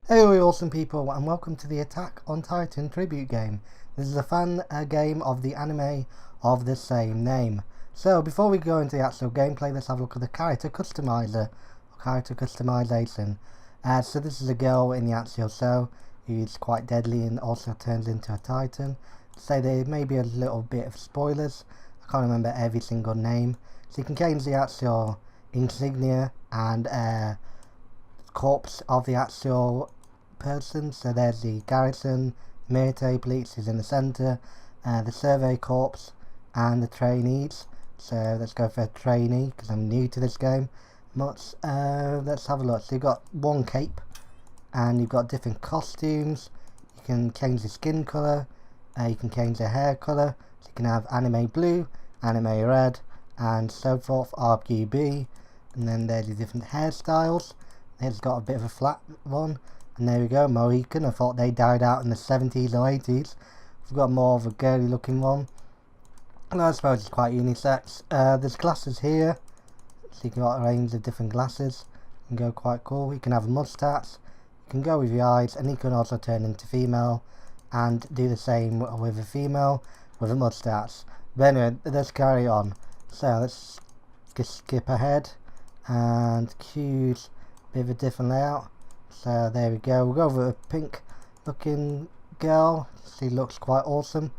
Hey awesome people, and welcome to the Attack on Titan tribute game. This is a fan game of the anime of the same name. So before we go into the actual gameplay, let's have a look at the character customizer, or character customization. So this is a girl in the actual show who's quite deadly and also turns into a Titan. So there may be a little bit of spoilers. I can't remember every single name. So you can change the actual insignia and corpse of the actual person. So there's the garrison, military police is in the centre, the survey corps and the trainees. So let's go for a trainee because I'm new to this game much. Let's have a look. So you've got one cape and you've got different costumes. You can change the skin colour, you can change the hair colour, so you can have anime blue, anime red and so forth, RGB. And then there's the different hairstyles. It's got a bit of a flat one. And there we go, Mohican. I thought they died out in the 70s or 80s. We've got more of a girly looking one. And I suppose it's quite unisex. There's glasses here. So you can got a range of different glasses. You can go quite cool. You can have a moustache. You can go with your eyes. And you can also turn into female. And do the same with a female with a moustache. But anyway, let's carry on. So let's just skip ahead. And choose a bit of a different layout. So there we go, we'll go over a pink looking girl. She looks quite awesome.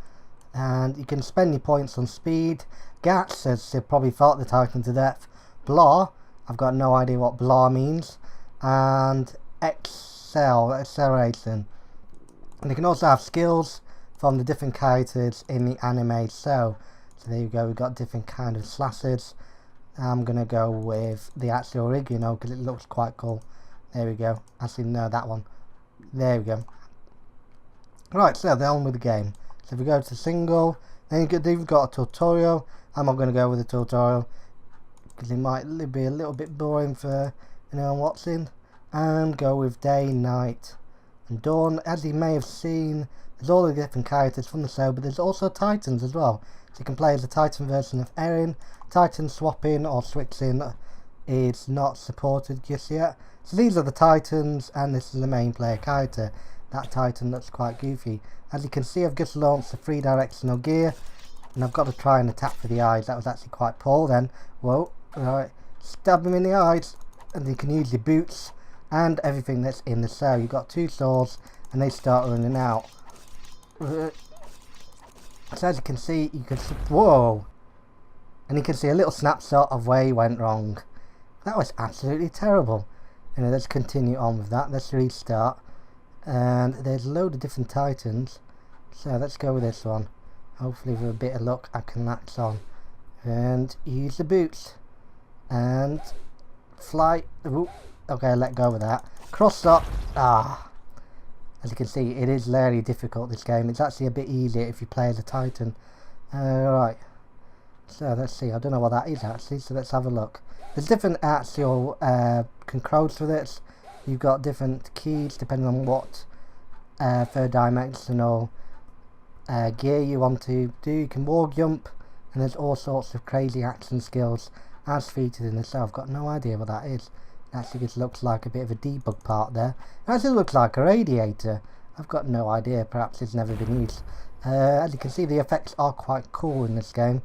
And you can spend your points on speed. Gat says she probably fought the Titan to death. Blah, I've got no idea what blah means. And acceleration. And you can also have skills from the different characters in the anime. So there you go, we've got different kind of slashes. I'm going to go with the actual rig, you know, because it looks quite cool. There we go. Actually, no, that one. There we go. Right, so they're on with the game. So if we go to single, then you've got a tutorial. I'm not going to go with the tutorial because it might be a little bit boring for anyone watching. And go with day, night, and dawn. As you may have seen, there's all the different characters from the show, but there's also Titans as well. So you can play as a Titan version of Erin. Titan swapping or switching is not supported just yet. So these are the Titans, and this is the main player character. That Titan looks quite goofy. As you can see, I've just launched the 3-directional gear, and I've got to try and attack for the eyes. That was actually quite poor then. Whoa, right, stab him in the eyes, and you can use your boots and everything that's in the cell. You've got 2 swords, and they start running out. So as you can see, you can, whoa, and you can see a little snapshot of where he went wrong. That was absolutely terrible. Anyway, let's continue on with that. Let's restart. And there's a load of different Titans. So let's go with this one. Hopefully with a bit of luck I can latch on. And use the boots. And fly. Ooh, okay, let go of that. Cross up. Ah. As you can see, it is very difficult, this game. It's actually a bit easier if you play as a Titan. Right. So let's see. I don't know what that is actually. So let's have a look. There's different actual controls for this. You've got different keys depending on what 3rd dimensional gear you want to do. You can wall jump, and there's all sorts of crazy action skills as featured in the show. I've got no idea what that is. It actually just looks like a bit of a debug part there. It actually looks like a radiator. I've got no idea. Perhaps it's never been used. As you can see, the effects are quite cool in this game.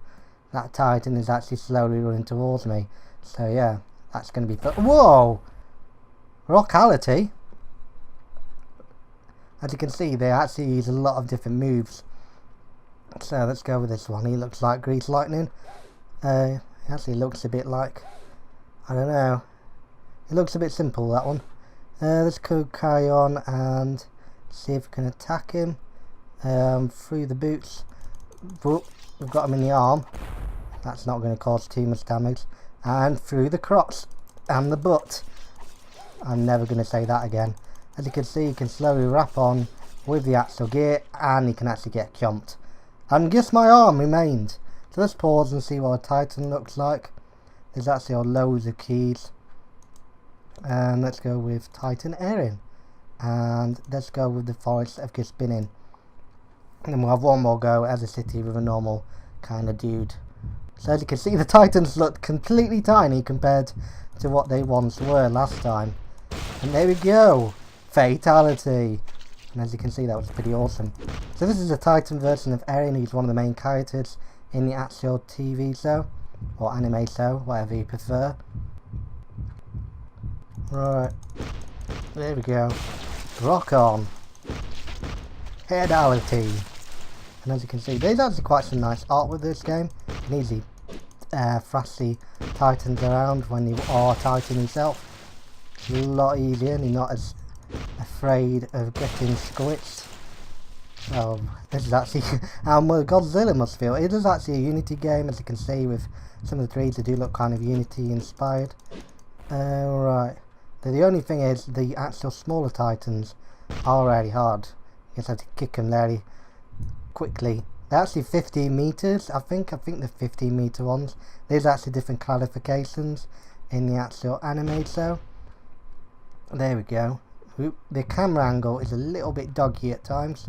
That Titan is actually slowly running towards me. So yeah, that's going to be fun. Whoa! Rockality. As you can see, they actually use a lot of different moves. So let's go with this one. He looks like Grease Lightning. He actually looks a bit like, I don't know. It looks a bit simple, that one. Let's go carry on and see if we can attack him. Through the boots. Whoop, we've got him in the arm. That's not going to cause too much damage. And through the crotch and the butt. I'm never going to say that again. As you can see, you can slowly wrap on with the actual gear, and you can actually get jumped. And just my arm remained. So let's pause and see what a Titan looks like. There's actually loads of keys. And let's go with Titan Erin. And let's go with the forest I've just been in. And then we'll have one more go as a city with a normal kind of dude. So as you can see, the Titans look completely tiny compared to what they once were last time. And there we go. Fatality. And as you can see, that was pretty awesome. So this is a Titan version of Erin. He's one of the main characters in the actual TV show, or anime show, whatever you prefer. Right, there we go. Rock on. Fatality. And as you can see, there's actually quite some nice art with this game. You can easily thrash the Titans around when you are Titan yourself. It's a lot easier and you're not as afraid of getting squished. So this is actually how Godzilla must feel. It is actually a Unity game, as you can see, with some of the trees that do look kind of Unity inspired. Right. The only thing is the actual smaller Titans are really hard. You just have to kick them very quickly. They're actually 15 meters, I think the 15 meter ones. There's actually different clarifications in the actual anime show. There we go. The camera angle is a little bit doggy at times.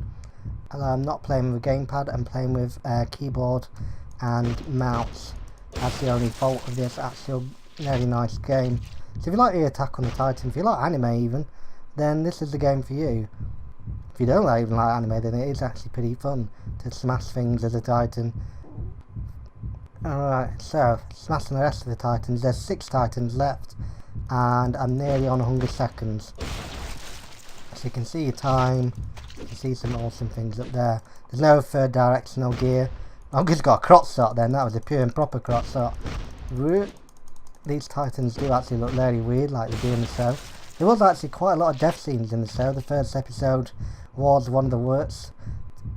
And I'm not playing with a gamepad, I'm playing with keyboard and mouse. That's the only fault of this actual very nice game. So if you like the Attack on the Titan, if you like anime even, then this is the game for you. If you don't even like anime, then it is actually pretty fun to smash things as a Titan. Alright, so smashing the rest of the Titans. There's 6 Titans left, and I'm nearly on 100 seconds. So you can see your time, you can see some awesome things up there. There's no third directional gear. I've just got a crotch shot then, that was a pure and proper crotch shot. These Titans do actually look very weird like they do in the show. There was actually quite a lot of death scenes in the show. The first episode was one of the worst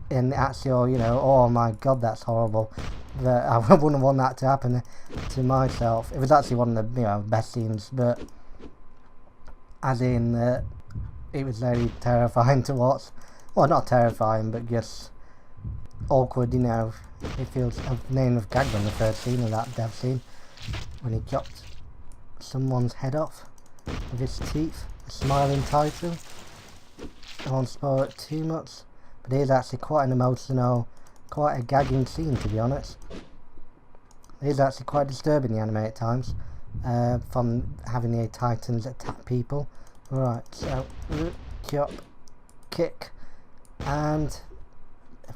in the actual, you know, oh my god, that's horrible. I wouldn't want that to happen to myself. It was actually one of the, you know, best scenes, but as in it was very terrifying to watch. Well, not terrifying, but just awkward, you know. It feels a name of gagged on the first scene of that death scene when he chopped someone's head off with his teeth. A smiling Titan. I won't spoil it too much, but it is actually quite an emotional, quite a gagging scene, to be honest. It is actually quite disturbing, the anime at times, from having the Titans attack people. Right, so chop, kick, and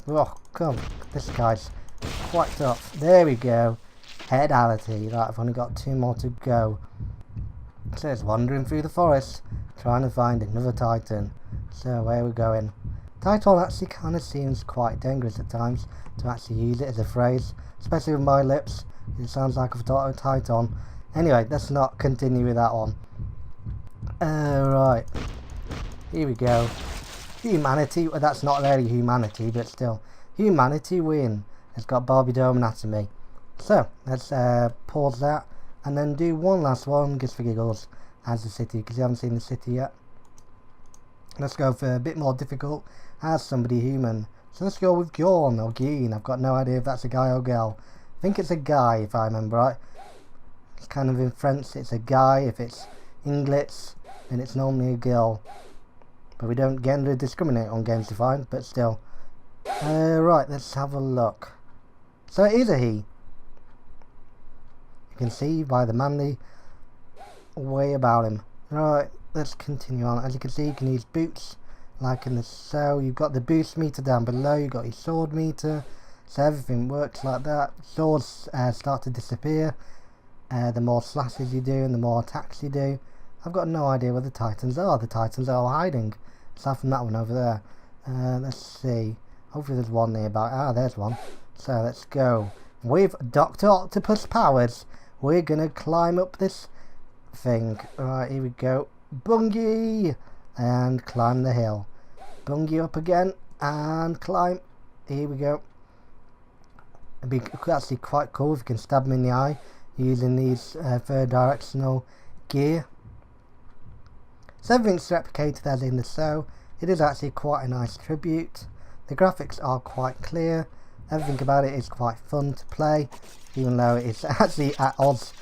oh god, this guy's quite tough. There we go. Fatality. Right, I've only got 2 more to go. So it's wandering through the forest, trying to find another Titan. So where are we going? Titan actually kind of seems quite dangerous at times to actually use it as a phrase, especially with my lips. It sounds like I've thought of Titan. Anyway, let's not continue with that one. Right, here we go. Humanity, well, that's not really humanity, but still. Humanity win. It's got Barbie Dome Anatomy. So, let's pause that and then do one last one, just for giggles, as the city, because you haven't seen the city yet. Let's go for a bit more difficult, as somebody human. So let's go with Gorn or Geen. I've got no idea if that's a guy or girl. I think it's a guy, if I remember right. It's kind of in French, it's a guy. If it's English, then it's normally a girl. But we don't gender discriminate on Games Defined, but still. Right, let's have a look. So it is a he. You can see by the manly way about him. Right, let's continue on. As you can see, you can use boots, like in the show. You've got the boost meter down below, you've got your sword meter, so everything works like that. Swords start to disappear the more slashes you do and the more attacks you do. I've got no idea where the Titans are. The Titans are all hiding, aside from that one over there. Let's see, hopefully there's one nearby. Ah, there's one. So let's go. With Dr. Octopus powers, we're gonna climb up this thing. Right, here we go. Bungee! And climb the hill. Bungee up again and climb. Here we go. It'd be actually quite cool if you can stab them in the eye using these third directional gear. So everything's replicated as in the show. It is actually quite a nice tribute. The graphics are quite clear. Everything about it is quite fun to play, even though it's actually at odds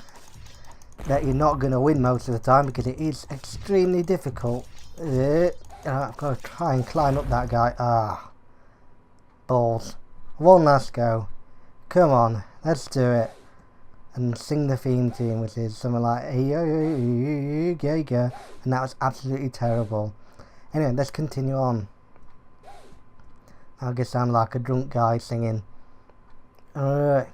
that you're not going to win most of the time, because it is extremely difficult. I've got to try and climb up that guy. Ah, balls. One last go. Come on, let's do it. And sing the theme tune, which is something like and that was absolutely terrible. Anyway, let's continue on. I guess sound like a drunk guy singing. Alright.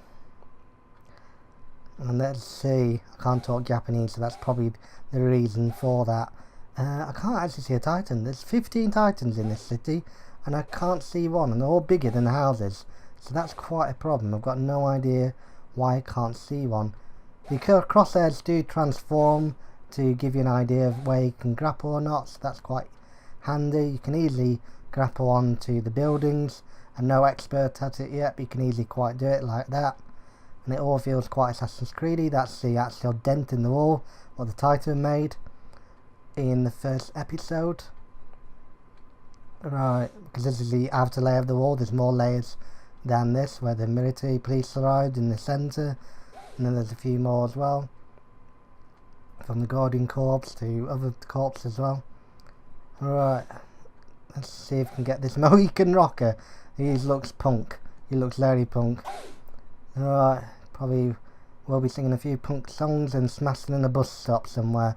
And let's see. I can't talk Japanese, so that's probably the reason for that. I can't actually see a Titan. There's 15 Titans in this city, and I can't see one, and they're all bigger than the houses. So that's quite a problem. I've got no idea why I can't see one. The crosshairs do transform to give you an idea of where you can grapple or not, so that's quite handy. You can easily grapple onto the buildings. I'm no expert at it yet, but you can easily quite do it like that. And it all feels quite Assassin's Creedy. That's the actual dent in the wall what the Titan made in the first episode. Right, because this is the outer layer of the wall. There's more layers than this, where the military police arrived in the centre, and then there's a few more as well, from the Guardian Corps to other corps as well. Right, let's see if we can get this Mohican rocker. He looks punk. He looks very punk. Right, probably will be singing a few punk songs and smashing in a bus stop somewhere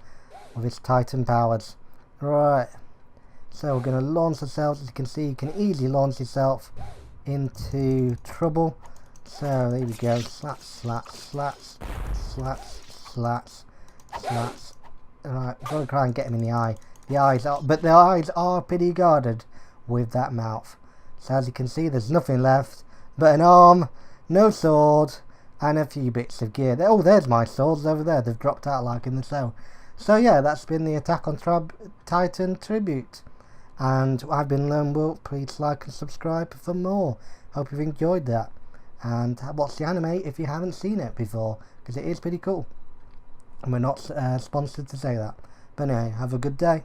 with his Titan powers. Right, so we're going to launch ourselves. As you can see, you can easily launch yourself into trouble. So there we go. Slaps, slaps, slaps, slaps, slaps, slaps. Right, I've got to try and get him in the eye. The eyes are pretty guarded with that mouth. So as you can see, there's nothing left but an arm, no sword, and a few bits of gear. Oh, there's my swords over there. They've dropped out like in the snow. So yeah, that's been the Attack on Titan tribute. And I've been Lonewolf. Please like and subscribe for more. Hope you've enjoyed that. And watch the anime if you haven't seen it before, because it is pretty cool. And we're not sponsored to say that. But anyway, have a good day.